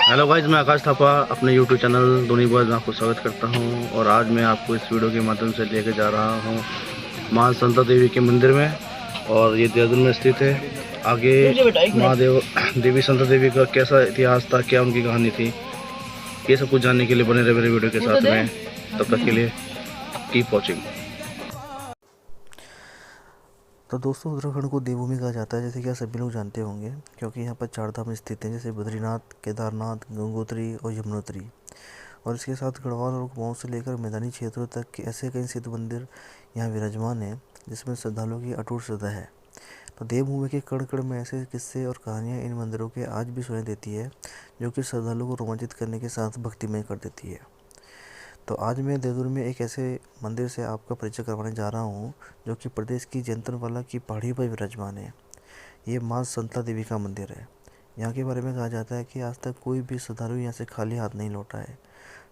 Hello guys, मैं आकाश थापा अपने YouTube channel Dhoni boys में आपको स्वागत करता हूं। और आज मैं आपको इस वीडियो के माध्यम से लेके जा रहा हूं मां संता देवी के मंदिर में। और ये देहरादून में स्थित है। आगे महादेव देवी संता देवी का कैसा इतिहास था, क्या उनकी कहानी थी, ये सब कुछ जानने के लिए बने रहे मेरे वीडियो के साथ में। तब तक के लिए कीप वॉचिंग। तो दोस्तों, उत्तराखंड को देवभूमि कहा जाता है, जैसे कि आप सभी लोग जानते होंगे, क्योंकि यहाँ पर 4 धाम स्थित हैं, जैसे बद्रीनाथ, केदारनाथ, गंगोत्री और यमुनोत्री। और इसके साथ गढ़वाल और कुमाऊं से लेकर मैदानी क्षेत्रों तक के ऐसे कई सिद्ध मंदिर यहाँ विराजमान हैं, जिसमें श्रद्धालुओं की अटूट श्रद्धा है। तो देवभूमि के कण कण में ऐसे किस्से और कहानियाँ इन मंदिरों के आज भी सुनाई देती है, जो कि श्रद्धालुओं को रोमांचित करने के साथ भक्तिमय कर देती है। तो आज मैं देहरादून में एक ऐसे मंदिर से आपका परिचय करवाने जा रहा हूँ, जो कि प्रदेश की जैंतरवाला की पहाड़ी पर विराजमान है। ये माँ संता देवी का मंदिर है। यहाँ के बारे में कहा जाता है कि आज तक कोई भी श्रद्धालु यहाँ से खाली हाथ नहीं लौटा है।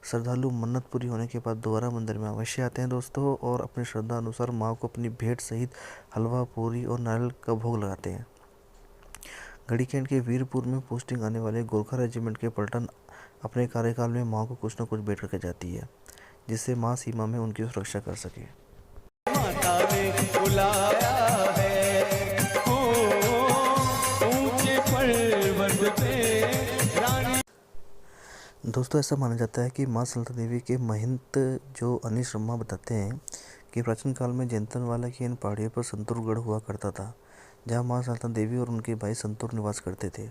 श्रद्धालु मन्नत पूरी होने के बाद दोबारा मंदिर में अवश्य आते हैं दोस्तों, और अपनी श्रद्धा अनुसार माँ को अपनी भेंट सहित हलवा, पूरी और नारियल का भोग लगाते हैं। गढ़ी कैंट के वीरपुर में पोस्टिंग आने वाले गोरखा रेजिमेंट के पलटन अपने कार्यकाल में माँ को कुछ न कुछ भेंट करके जाती है, जिससे माँ सीमा में उनकी सुरक्षा कर सके। माता ने बुलाया है, ऊंचे पर्वत पे रानी। दोस्तों, ऐसा माना जाता है कि माँ संता देवी के महंत जो अनिश शर्मा बताते हैं कि प्राचीन काल में जैंतरवाला की इन पहाड़ियों पर संतूरगढ़ हुआ करता था, जहाँ माँ संता देवी और उनके भाई संतूर निवास करते थे।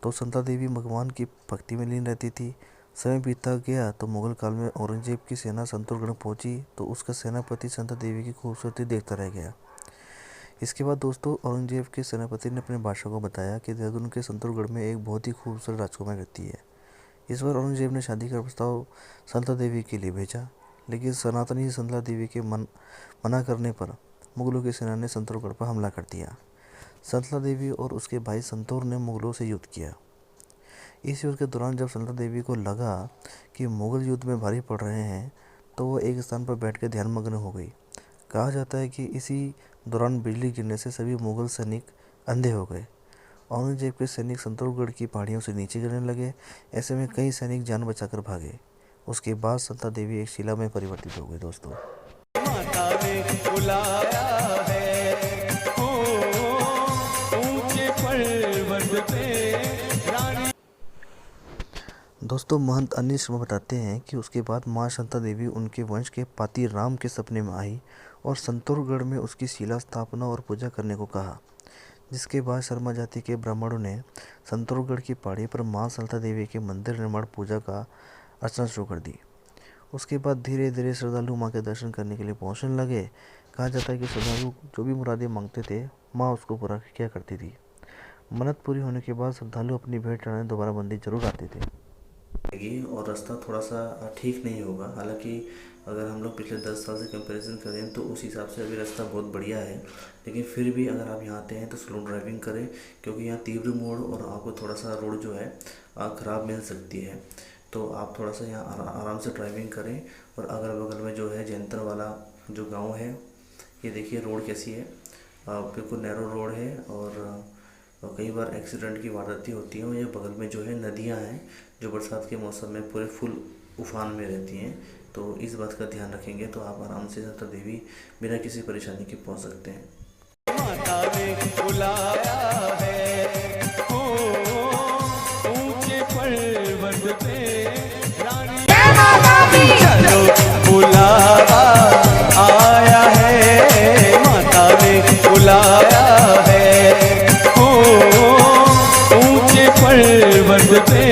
तो संता देवी भगवान की भक्ति में लीन रहती थी। समय बीतता गया तो मुगल काल में औरंगजेब की सेना संतूरगढ़ पहुंची, तो उसका सेनापति संता देवी की खूबसूरती देखता रह गया। इसके बाद दोस्तों, औरंगजेब के सेनापति ने अपने बादशाह को बताया कि देहरादून के संतूरगढ़ में एक बहुत ही खूबसूरत राजकुमार रहती है। इस बार औरंगजेब ने शादी का प्रस्ताव संता देवी के लिए भेजा, लेकिन सनातनी संता देवी के मना करने पर मुगलों की सेना ने संतूरगढ़ पर हमला कर दिया। संता देवी और उसके भाई संतूर ने मुगलों से युद्ध किया। इस युद्ध के दौरान जब संता देवी को लगा कि मुगल युद्ध में भारी पड़ रहे हैं, तो वह एक स्थान पर बैठकर ध्यानमग्न हो गई। कहा जाता है कि इसी दौरान बिजली गिरने से सभी मुगल सैनिक अंधे हो गए। औरंगजेब के सैनिक संतूरगढ़ की पहाड़ियों से नीचे गिरने लगे। ऐसे में कई सैनिक जान बचाकर भागे। उसके बाद संता देवी एक शिला में परिवर्तित हो गई। दोस्तों, माता ने बुलाया है, ऊंचे पर्वत पे रानी। दोस्तों, महंत अनिश शर्मा बताते हैं कि उसके बाद माँ संता देवी उनके वंश के पाती राम के सपने में आई और संतूरगढ़ में उसकी शिला स्थापना और पूजा करने को कहा। जिसके बाद शर्मा जाति के ब्राह्मणों ने संतूरगढ़ की पहाड़ी पर माँ संता देवी के मंदिर निर्माण, पूजा का अर्चना शुरू कर दी। उसके बाद धीरे धीरे श्रद्धालु माँ के दर्शन करने के लिए पहुँचने लगे। कहा जाता है कि श्रद्धालु जो भी मुरादें मांगते थे, माँ उसको पूरा किया करती थी। मन्नत पूरी होने के बाद श्रद्धालु अपनी भेंट चढ़ाने दोबारा मंदिर जरूर आते थे। और रास्ता थोड़ा सा ठीक नहीं होगा, हालांकि अगर हम लोग पिछले 10 साल से कंपैरिजन करें तो उस हिसाब से अभी रास्ता बहुत बढ़िया है। लेकिन फिर भी अगर आप यहाँ आते हैं तो स्लो ड्राइविंग करें, क्योंकि यहाँ तीव्र मोड़ और आपको थोड़ा सा रोड जो है ख़राब मिल सकती है। तो आप थोड़ा सा यहाँ आराम से ड्राइविंग करें। और अगल बगल में जो है जैंतरवाला जो गाँव है, ये देखिए रोड कैसी है, बिल्कुल नैरो रोड है। और कई बार एक्सीडेंट की वारदातें होती हैं। और ये बगल में जो है नदियाँ हैं, जो बरसात के मौसम में पूरे फुल उफान में रहती हैं। तो इस बात का ध्यान रखेंगे तो आप आराम से संता देवी बिना किसी परेशानी के पहुंच सकते हैं। माता ने बुलाया है, ऊंचे पर्वत पे रानी। चलो बुलावा आया है, माता ने बुलाया है, ऊंचे पर्वत पे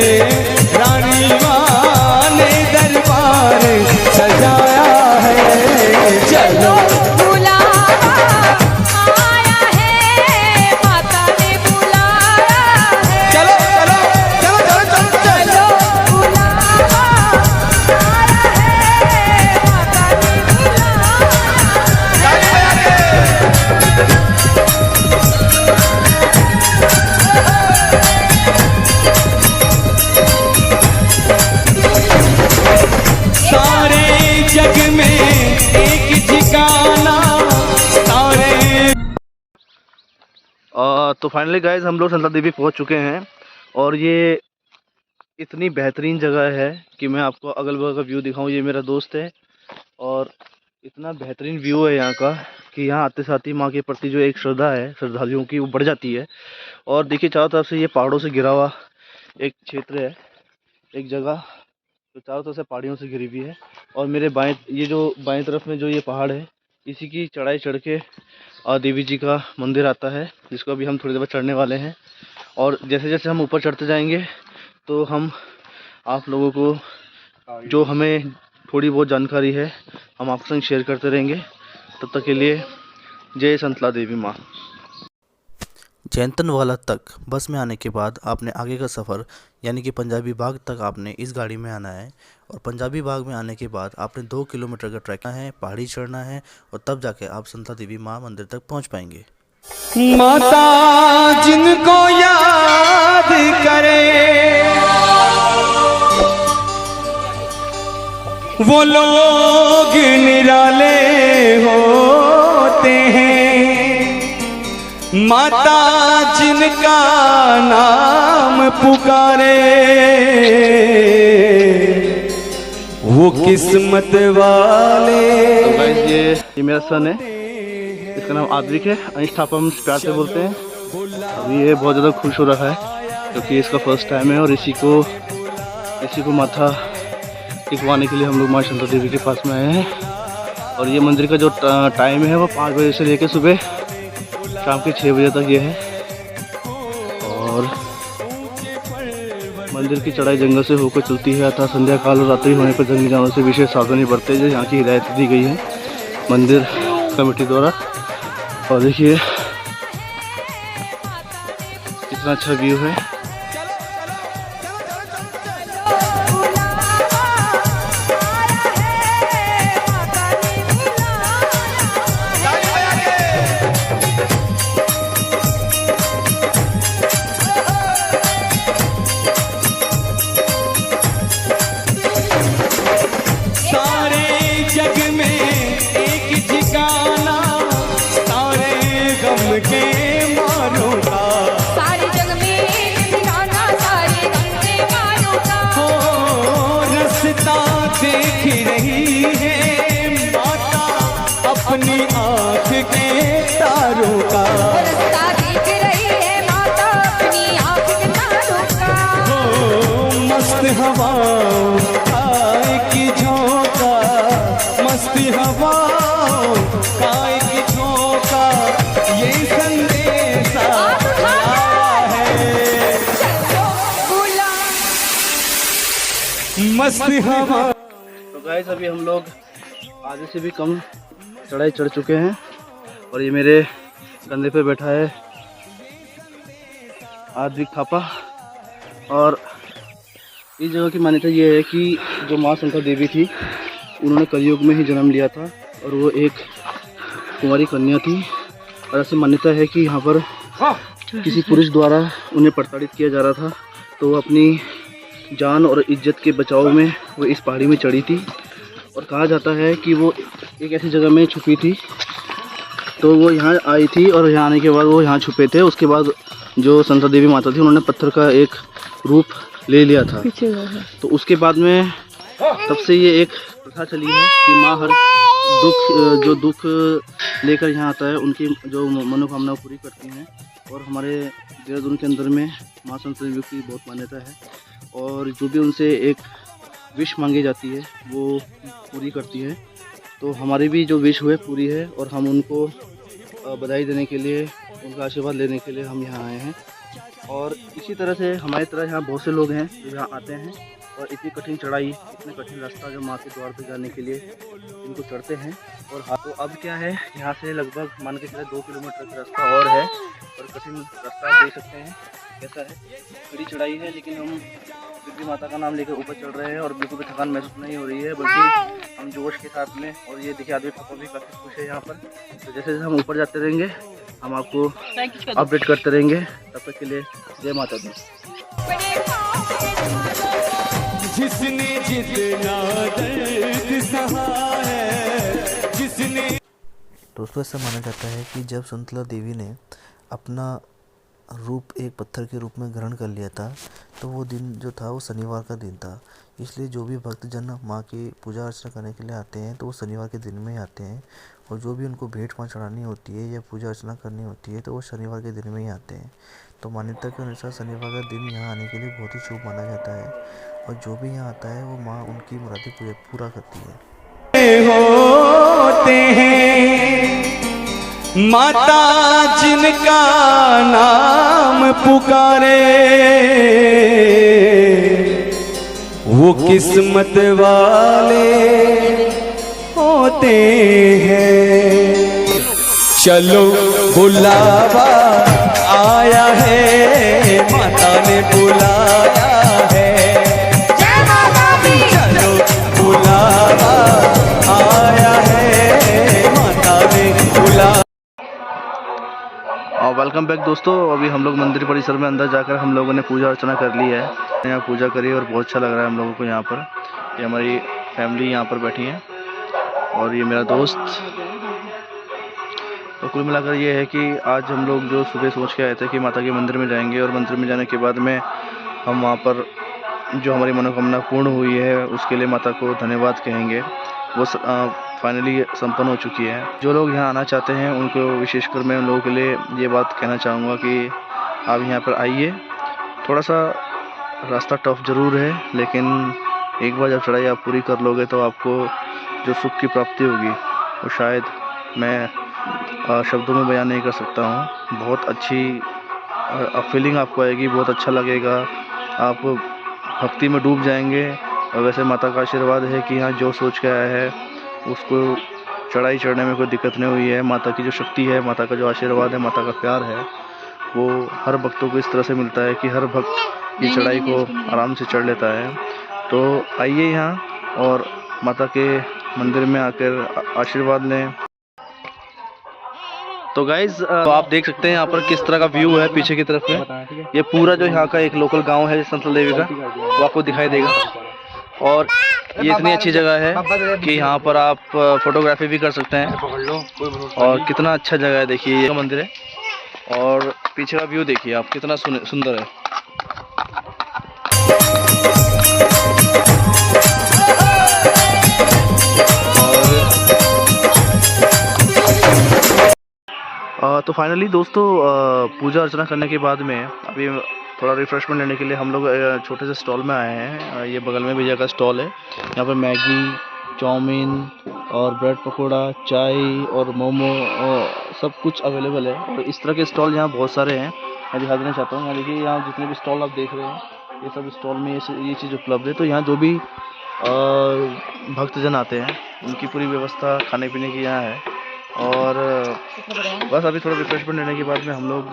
रानी माँ ने दरबार सजाया है। चलो बुलावा आया है, माता ने बुलाया है। चलो चलो चलो चलो चलो चलो बुलावा आया है, माता ने बुलाया है। सारे जग में एक ठिकाना, सारे। तो फाइनली गाइज हम लोग संता देवी पहुंच चुके हैं। और ये इतनी बेहतरीन जगह है कि मैं आपको अगल बगल का व्यू दिखाऊं। ये मेरा दोस्त है और इतना बेहतरीन व्यू है यहाँ का कि यहाँ आते साथ ही माँ के प्रति जो एक श्रद्धा है श्रद्धालुओं की, वो बढ़ जाती है। और देखिए चारों तरफ से ये पहाड़ों से घिरा हुआ एक क्षेत्र है, एक जगह तो चारों तरफ से पहाड़ियों से घिरी हुई है। और मेरे बाएं तरफ में जो ये पहाड़ है, इसी की चढ़ाई चढ़ के देवी जी का मंदिर आता है, जिसको अभी हम थोड़ी देर बाद चढ़ने वाले हैं। और जैसे जैसे हम ऊपर चढ़ते जाएंगे तो हम आप लोगों को जो हमें थोड़ी बहुत जानकारी है हम आपके संग शेयर करते रहेंगे। तब तक के लिए जय संतला देवी माँ। जैंतनवाला तक बस में आने के बाद आपने आगे का सफ़र यानी कि पंजाबी बाग तक आपने इस गाड़ी में आना है। और पंजाबी बाग में आने के बाद आपने 2 किलोमीटर का ट्रैक करना है, पहाड़ी चढ़ना है और तब जाके आप संतला देवी माँ मंदिर तक पहुँच पाएंगे। माता जिनको याद करे वो लोग निराले होते हैं। माता जिनका नाम पुकारे वो किस्मत वाले। तो गाइस ये मेरा सन है, इसका नाम आद्विक है, अनिश थापा हम प्यार से बोलते हैं। अभी ये बहुत ज़्यादा खुश हो रहा है क्योंकि इसका फर्स्ट टाइम है और इसी को माथा टिकवाने के लिए हम लोग माँ संतला देवी के पास में आए हैं। और ये मंदिर का जो टाइम है वो 5 बजे से लेकर सुबह शाम के 6 बजे तक ये है। और मंदिर की चढ़ाई जंगल से होकर चलती है अतः संध्या काल और रात्रि होने पर जंगली जानवरों से विशेष सावधानी बरते जो यहाँ की हिदायत दी गई है मंदिर कमेटी द्वारा। और देखिए कितना अच्छा व्यू है। सारे जग में ठिकाना, सारे गम के मारों का। रास्ता देख रही है माता अपनी आँख के तारों का। रास्ता देख रही है माता अपनी आँख के तारों का। मस्त हवाओं काय की झोंका, मस्ती हवाओं काय की झोंका, ये संदेशा आया है। मस्त हवा। तो गाइस अभी हम लोग आधे से भी कम चढ़ाई चढ़ चुके हैं और ये मेरे कंधे पे बैठा है आद्विक थापा। और इस जगह की मान्यता ये है कि जो माँ संतला देवी थी उन्होंने कलयुग में ही जन्म लिया था और वो एक कुंवारी कन्या थी। और ऐसी मान्यता है कि यहाँ पर किसी पुरुष द्वारा उन्हें प्रताड़ित किया जा रहा था तो वो अपनी जान और इज्जत के बचाव में वो इस पहाड़ी में चढ़ी थी। और कहा जाता है कि वो एक ऐसी जगह में छुपी थी तो वो यहाँ आई थी और यहाँ आने के बाद वो यहाँ छुपे थे। उसके बाद जो संतला देवी माता थी उन्होंने पत्थर का एक रूप ले लिया था। तो उसके बाद में तब से ये एक प्रथा चली है कि माँ हर दुख लेकर यहाँ आता है उनकी जो मनोकामना पूरी करती हैं। और हमारे देहरादून के अंदर में माँ संतला देवी की बहुत मान्यता है और जो भी उनसे एक विश मांगी जाती है वो पूरी करती है। तो हमारी भी जो विश हुए पूरी है और हम उनको बधाई देने के लिए, उनका आशीर्वाद लेने के लिए हम यहाँ आए हैं। और इसी तरह से हमारी तरह यहाँ बहुत से लोग हैं जो यहाँ आते हैं और इतनी कठिन चढ़ाई, इतने कठिन रास्ता जो माँ के द्वार पर जाने के लिए इनको चढ़ते हैं। और तो अब क्या है, यहाँ से लगभग मान के चले 2 किलोमीटर का रास्ता और है और कठिन रास्ता आप देख सकते हैं कैसा है, बड़ी चढ़ाई है। लेकिन हम फिर भी माता का नाम लेकर ऊपर चढ़ रहे हैं और बिल्कुल भी थकान महसूस नहीं हो रही है, बल्कि हम जोश के साथ में। और ये देखिए आदमी पापा भी काफ़ी खुश है यहाँ पर। तो जैसे जैसे हम ऊपर जाते रहेंगे हम आपको अपडेट करते रहेंगे। तब तक के लिए जय माता दी। जिसने जितना दर्द सहा है, जिसने। दोस्तों ऐसा माना जाता है कि जब संतला देवी ने अपना रूप एक पत्थर के रूप में ग्रहण कर लिया था, तो वो दिन जो था वो शनिवार का दिन था। इसलिए जो भी भक्तजन माँ की पूजा अर्चना करने के लिए आते हैं तो वो शनिवार के दिन में ही आते हैं, और जो भी उनको भेंट वहाँ चढ़ानी होती है या पूजा अर्चना करनी होती है तो वो शनिवार के दिन में ही आते हैं। तो मान्यता के अनुसार शनिवार का दिन यहाँ आने के लिए बहुत ही शुभ माना जाता है, और जो भी यहाँ आता है वो माँ उनकी मुरादें पूरा करती है। होते हैं माता जिनका नाम पुकारे, वो किस्मत वाले होते हैं। चलो बुलावा आया है, माता ने बुलाया है। जय माता दी। चलो बुलावा आया है, माता ने बुलाया। वेलकम बैक दोस्तों। अभी हम लोग मंदिर परिसर में अंदर जाकर हम लोगों ने पूजा अर्चना कर ली है। यहाँ पूजा करी और बहुत अच्छा लग रहा है हम लोगों को यहाँ पर। ये हमारी फैमिली यहाँ पर बैठी है और ये मेरा दोस्त। तो कुल मिलाकर ये है कि आज हम लोग जो सुबह सोच के आए थे कि माता के मंदिर में जाएंगे, और मंदिर में जाने के बाद में हम वहाँ पर जो हमारी मनोकामना पूर्ण हुई है उसके लिए माता को धन्यवाद कहेंगे। वो फाइनली संपन्न हो चुकी है। जो लोग यहाँ आना चाहते हैं उनको विशेषकर मैं उन लोगों के लिए ये बात कहना चाहूँगा कि आप यहाँ पर आइए। थोड़ा सा रास्ता टफ ज़रूर है, लेकिन एक बार जब चढ़ाई आप पूरी कर लोगे तो आपको जो सुख की प्राप्ति होगी वो शायद मैं शब्दों में बयान नहीं कर सकता हूँ। बहुत अच्छी फीलिंग आपको आएगी, बहुत अच्छा लगेगा, आप भक्ति में डूब जाएंगे। और वैसे माता का आशीर्वाद है कि यहाँ जो सोच के आया है उसको चढ़ाई चढ़ने में कोई दिक्कत नहीं हुई है। माता की जो शक्ति है, माता का जो आशीर्वाद है, माता का प्यार है, वो हर भक्तों को इस तरह से मिलता है कि हर भक्त ये चढ़ाई को आराम से चढ़ लेता है। तो आइए यहाँ और माता के मंदिर में आकर आशीर्वाद लें। तो गाइज तो आप देख सकते हैं यहाँ पर किस तरह का व्यू है पीछे की तरफ में। ये पूरा जो यहाँ का एक लोकल गांव है संतल देवी का, वो आपको दिखाई देगा। और ये इतनी अच्छी जगह है कि यहाँ पर आप फोटोग्राफी भी कर सकते हैं। और कितना अच्छा जगह है, देखिए ये मंदिर है और पीछे का व्यू देखिए आप कितना सुंदर है। तो फाइनली दोस्तों पूजा अर्चना करने के बाद में अभी थोड़ा रिफ्रेशमेंट लेने के लिए हम लोग छोटे से स्टॉल में आए हैं। ये बगल में भैया का स्टॉल है। यहाँ पर मैगी, चाउमीन और ब्रेड पकोड़ा, चाय और मोमो और सब कुछ अवेलेबल है। और इस तरह के स्टॉल यहाँ बहुत सारे हैं, मैं दिखा देना चाहता हूँ। यहाँ देखिए, यहाँ जितने भी स्टॉल आप देख रहे हैं ये सब स्टॉल में ये चीज़ उपलब्ध है। तो यहाँ जो भी भक्तजन आते हैं उनकी पूरी व्यवस्था खाने पीने की यहाँ है। और बस अभी थोड़ा रिफ्रेशमेंट लेने के बाद में हम लोग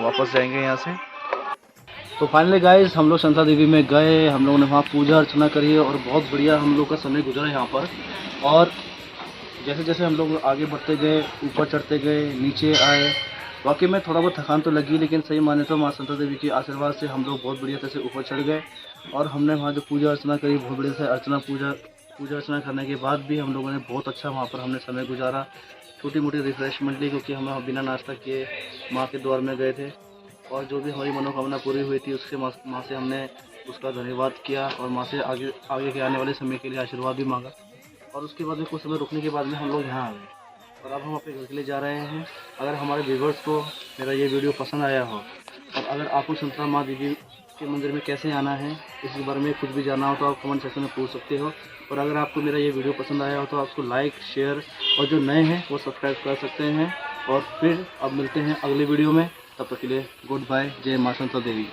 वापस जाएंगे यहाँ से। तो फाइनली गाइस हम लोग संता देवी में गए, हम लोगों ने वहाँ पूजा अर्चना करी और बहुत बढ़िया हम लोग का समय गुजरा यहाँ पर। और जैसे जैसे हम लोग आगे बढ़ते गए, ऊपर चढ़ते गए, नीचे आए, वाकई में थोड़ा बहुत थकान तो लगी, लेकिन सही माने तो माँ संता देवी के आशीर्वाद से हम लोग बहुत बढ़िया तरह से ऊपर चढ़ गए। और हमने वहाँ जो पूजा अर्चना करी, बहुत बढ़िया से पूजा अर्चना करने के बाद भी हम लोगों ने बहुत अच्छा वहाँ पर हमने समय गुजारा। छोटी मोटी रिफ्रेशमेंट ली, क्योंकि हम बिना नाश्ता किए माँ के द्वार में गए थे। और जो भी हमारी मनोकामना पूरी हुई थी उसके माँ से हमने उसका धन्यवाद किया और माँ से आगे के आने वाले समय के लिए आशीर्वाद भी मांगा। और उसके बाद में कुछ समय रुकने के बाद में हम लोग यहाँ आ गए और अब हम अपने घर के लिए जा रहे हैं। अगर हमारे व्यूवर्स को मेरा ये वीडियो पसंद आया हो और अगर आपको संता माँ देवी के मंदिर में कैसे आना है इसके बारे में कुछ भी जानना हो तो आप कमेंट सेक्शन में पूछ सकते हो। और अगर आपको मेरा ये वीडियो पसंद आया हो तो आपको लाइक, शेयर और जो नए हैं वो सब्सक्राइब कर सकते हैं। और फिर अब मिलते हैं अगले वीडियो में, तब तक के लिए गुड बाय। जय माँ संता देवी।